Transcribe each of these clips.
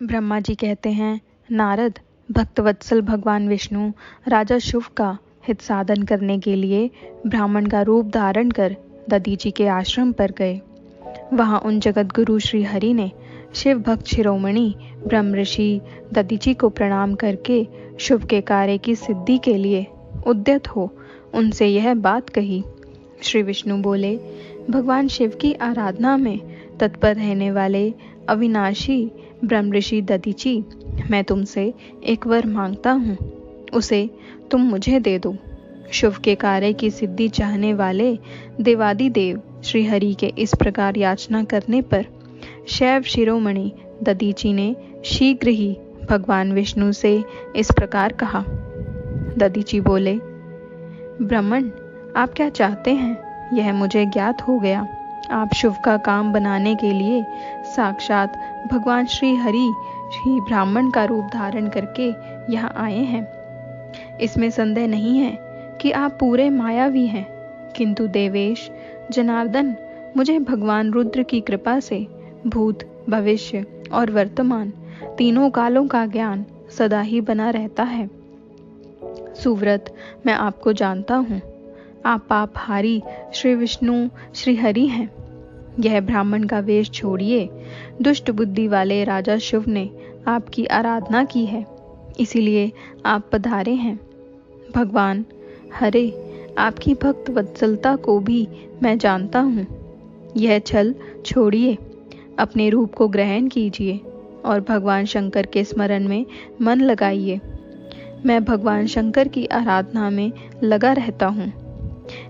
ब्रह्मा जी कहते हैं, नारद, भक्तवत्सल भगवान विष्णु राजा शुभ का हित साधन करने के लिए ब्राह्मण का रूप धारण कर दधीचि के आश्रम पर गए। वहां उन जगत गुरु श्री हरि ने शिव भक्त शिरोमणि ब्रह्म ऋषि दधीचि को प्रणाम करके शुभ के कार्य की सिद्धि के लिए उद्यत हो उनसे यह बात कही। श्री विष्णु बोले, भगवान शिव की आराधना में तत्पर रहने वाले अविनाशी ब्रह्म ऋषि दधीचि, मैं तुमसे एक वर मांगता हूँ, उसे तुम मुझे दे दो। शुभ के कार्य की सिद्धि चाहने वाले देवादिदेव श्री हरि के इस प्रकार याचना करने पर शैव शिरोमणि दधीचि ने शीघ्र ही भगवान विष्णु से इस प्रकार कहा। दधीचि बोले, ब्राह्मण, आप क्या चाहते हैं यह मुझे ज्ञात हो गया। आप शुभ का काम बनाने के लिए साक्षात भगवान श्री हरि ही ब्राह्मण का रूप धारण करके यहाँ आए हैं। इसमें संदेह नहीं है कि आप पूरे मायावी हैं, किंतु देवेश जनार्दन, मुझे भगवान रुद्र की कृपा से भूत, भविष्य और वर्तमान तीनों कालों का ज्ञान सदा ही बना रहता है। सुव्रत, मैं आपको जानता हूँ। आप पापहारी श्री विष्णु श्री हरि हैं। यह ब्राह्मण का वेश छोड़िए। दुष्ट बुद्धि वाले राजा शुभ ने आपकी आराधना की है, इसीलिए आप पधारे हैं। भगवान हरे, आपकी भक्त वत्सलता को भी मैं जानता हूँ। यह छल छोड़िए, अपने रूप को ग्रहण कीजिए और भगवान शंकर के स्मरण में मन लगाइए। मैं भगवान शंकर की आराधना में लगा रहता हूँ।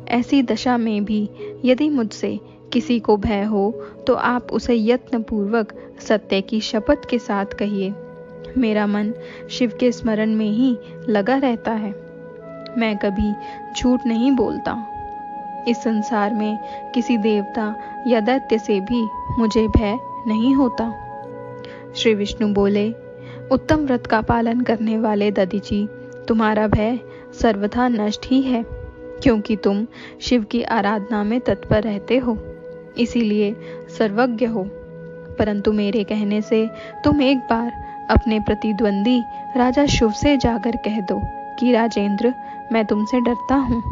ऐसी दशा में भी यदि मुझसे किसी को भय हो तो आप उसे यत्न पूर्वक सत्य की शपथ के साथ कहिए। मेरा मन शिव के स्मरण में ही लगा रहता है। मैं कभी झूठ नहीं बोलता। इस संसार में किसी देवता या दैत्य से भी मुझे भय नहीं होता। श्री विष्णु बोले, उत्तम व्रत का पालन करने वाले दधीचि, तुम्हारा भय सर्वथा नष्ट ही है, क्योंकि तुम शिव की आराधना में तत्पर रहते हो, इसीलिए सर्वज्ञ हो। परंतु मेरे कहने से तुम एक बार अपने प्रतिद्वंदी राजा शुभ से जाकर कह दो कि राजेंद्र, मैं तुमसे डरता हूँ।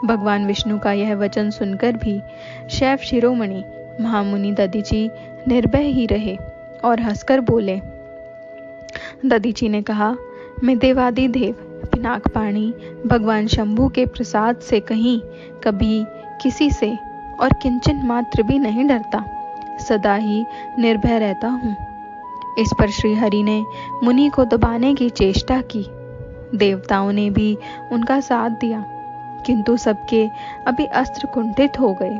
भगवान विष्णु का यह वचन सुनकर भी शैव शिरोमणि महामुनि दधीचि निर्भय ही रहे और हंसकर बोले। दधीचि ने कहा, मैं देवादिदेव पिनाकपाणी भगवान शंभु के प्रसाद से कहीं कभी किसी से और किंचन मात्र भी नहीं डरता, सदा ही निर्भय रहता हूँ। इस पर श्री हरि ने मुनि को दबाने की चेष्टा की। देवताओं ने भी उनका साथ दिया, किंतु सबके अभी अस्त्र कुंठित हो गए।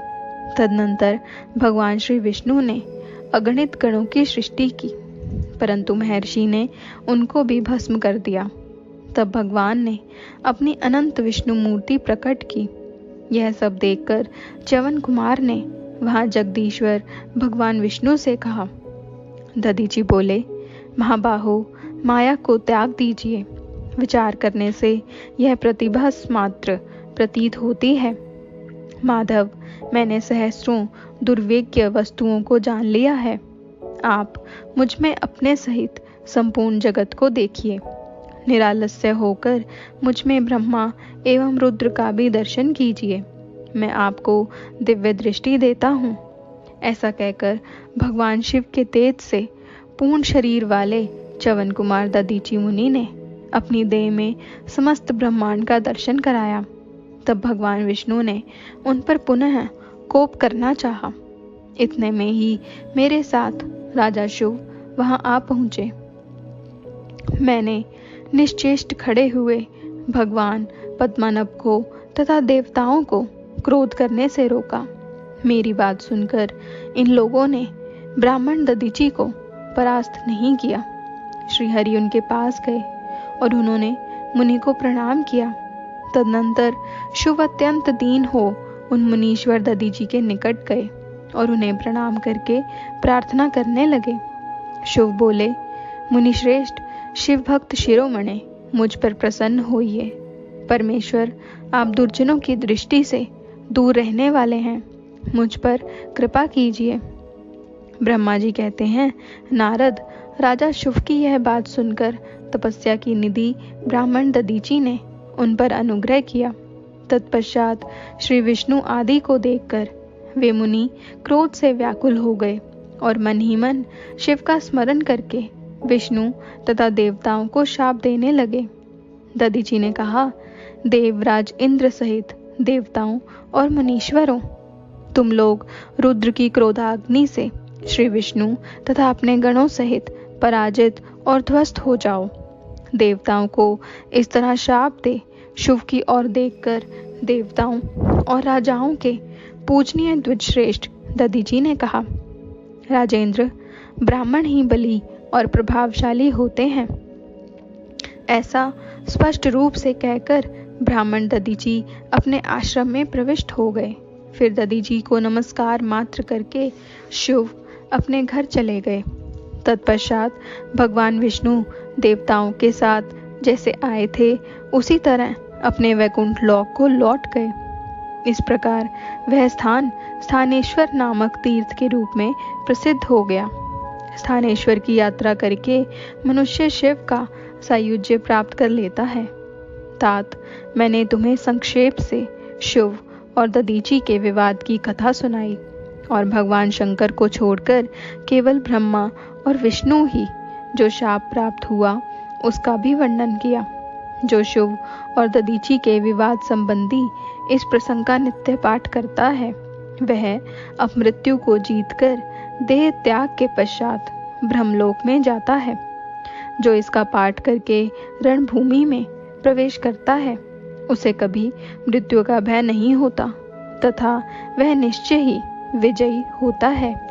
तदनंतर भगवान श्री विष्णु ने अगणित गणों की सृष्टि की, परंतु महर्षि ने उनको भी भस्म कर दिया। तब भगवान ने अपनी अनंत विष्णु मूर्ति प्रकट की। यह सब देखकर च्यवन कुमार ने वहां जगदीश्वर भगवान विष्णु से कहा। दधीचि बोले, महाबाहो, माया को त्याग दीजिए। विचार करने से यह प्रतिभा मात्र प्रतीत होती है। माधव, मैंने सहस्रों दुर्वेग्य वस्तुओं को जान लिया है। आप मुझ में अपने सहित संपूर्ण जगत को देखिए। निरालस्य होकर मुझ में ब्रह्मा एवं रुद्र का भी दर्शन कीजिए। मैं आपको दिव्य दृष्टि देता हूँ। ऐसा कहकर भगवान शिव के तेज से पूर्ण शरीर वाले च्यवन कुमार दधीचि मुनि ने अपनी देह में समस्त ब्रह्मांड का दर्शन कराया। तब भगवान विष्णु ने उन पर पुनः कोप करना चाहा। इतने में ही मेरे साथ राजा शुभ वहां आ पहुंचे। मैंने निश्चेष्ट खड़े हुए भगवान पद्मनाभ को तथा देवताओं को क्रोध करने से रोका। मेरी बात सुनकर इन लोगों ने ब्राह्मण दधीचि को परास्त नहीं किया। श्री हरि उनके पास गए और उन्होंने मुनि को प्रणाम किया। तदनंतर शुभ अत्यंत दीन हो उन मुनीश्वर दधीचि के निकट गए और उन्हें प्रणाम करके प्रार्थना करने लगे। शुभ बोले, मुनिश्रेष्ठ, शिव भक्त शिरोमणे, मुझ पर प्रसन्न होइए। परमेश्वर, आप दुर्जनों की दृष्टि से दूर रहने वाले हैं, मुझ पर कृपा कीजिए। ब्रह्मा जी कहते हैं, नारद, राजा शुभ की यह बात सुनकर तपस्या की निधि ब्राह्मण दधीची ने उन पर अनुग्रह किया। तत्पश्चात श्री विष्णु आदि को देखकर वे मुनि क्रोध से व्याकुल हो गए और मन ही मन शिव का स्मरण करके विष्णु तथा देवताओं को शाप देने लगे। दधीची ने कहा, देवराज इंद्र सहित देवताओं और मुनीश्वरों, तुम लोग रुद्र की क्रोधाग्नि से श्री विष्णु तथा अपने गणों सहित पराजित और ध्वस्त हो जाओ। देवताओं को इस तरह शाप दे शुभ की ओर देखकर देवताओं और राजाओं के पूजनीय द्विजश्रेष्ठ दधीची ने कहा, राजेंद्र, ब्राह्मण ही बली और प्रभावशाली होते हैं। ऐसा स्पष्ट रूप से कहकर ब्राह्मण दधीची अपने आश्रम में प्रविष्ट हो गए। फिर दधीची को नमस्कार मात्र करके शिव अपने घर चले गए। तत्पश्चात भगवान विष्णु देवताओं के साथ जैसे आए थे उसी तरह अपने वैकुंठ लोक को लौट गए। इस प्रकार वह स्थान स्थानेश्वर नामक तीर्थ के रूप में प्रसिद्ध हो गया। स्थानेश्वर की यात्रा करके मनुष्य शिव का सायुज्य प्राप्त कर लेता है। तात, मैंने तुम्हें संक्षेप से शिव और दधीची के विवाद की कथा सुनाई और भगवान शंकर को छोड़कर केवल ब्रह्मा और विष्णु ही जो शाप प्राप्त हुआ उसका भी वर्णन किया। जो शिव और दधीची के विवाद संबंधी इस प्रसंग का नित्य पाठ करता है वह अब मृत्यु को जीतकर देह त्याग के पश्चात ब्रह्मलोक में जाता है। जो इसका पाठ करके रणभूमि में प्रवेश करता है उसे कभी मृत्यु का भय नहीं होता तथा वह निश्चय ही विजयी होता है।